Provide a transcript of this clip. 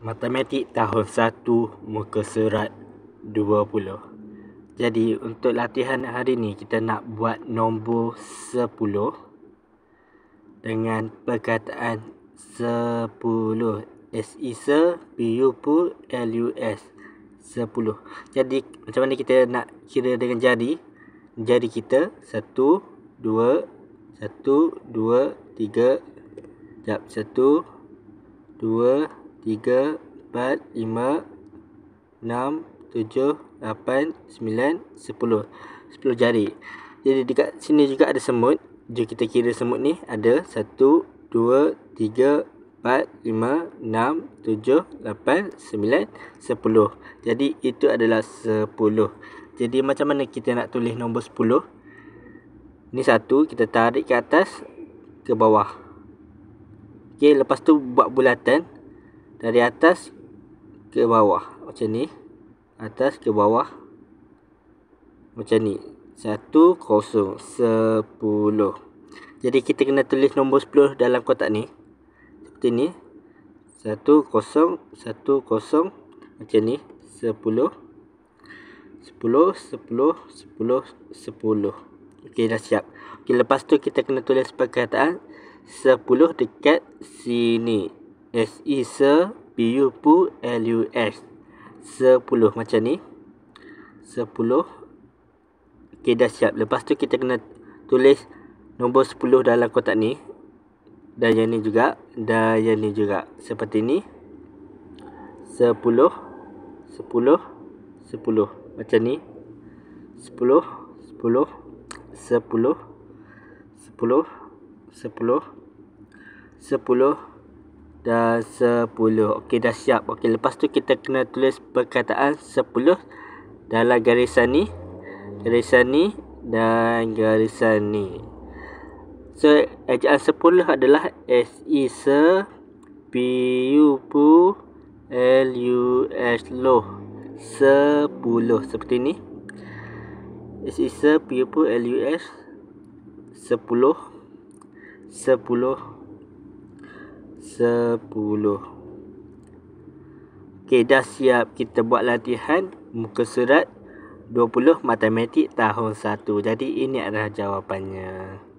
Matematik tahun 1 muka surat 20. Jadi untuk latihan hari ni kita nak buat nombor 10 dengan perkataan 10. S-I-S, P-U-P, L-U-S 10. Jadi macam mana kita nak kira dengan jari? Jari kita 1, 2, 1, 2, 3. Sekejap, 1, 2, 3, 4, 5, 6, 7, 8, 9, 10. 10 jari. Jadi dekat sini juga ada semut. Jom kita kira semut ni. Ada 1, 2, 3, 4, 5, 6, 7, 8, 9, 10. Jadi itu adalah 10. Jadi macam mana kita nak tulis nombor 10? Ni 1, kita tarik ke atas, ke bawah. Okey, lepas tu buat bulatan dari atas ke bawah macam ni, atas ke bawah macam ni. 1, 0, 10. Jadi kita kena tulis nombor 10 dalam kotak ni seperti ni. 1, 0, 1, 0 macam ni. 10, 10, 10, 10, 10. Okey, dah siap. Okey, lepas tu kita kena tulis perkataan 10 dekat sini. S-I-S, P-U-P, L-U-S 10 macam ni. 10. Okey, dah siap. Lepas tu kita kena tulis nombor 10 dalam kotak ni. Dan yang ni juga. Dan yang ni juga. Seperti ni. 10, 10, 10. Macam ni. 10, 10, 10, 10, 10, 10 dan 10. Okey, dah siap. Okey, lepas tu kita kena tulis perkataan 10 dalam garisan ni, garisan ni dan garisan ni. So, ejaan 10 adalah S-I-S, P-U-P, L-U-S, loh. 10 seperti ni. S-I-S, P-U-P, L-U-S 10, 10, 10. Okey, dah siap. Kita buat latihan muka surat 20 matematik tahun 1. Jadi ini adalah jawapannya.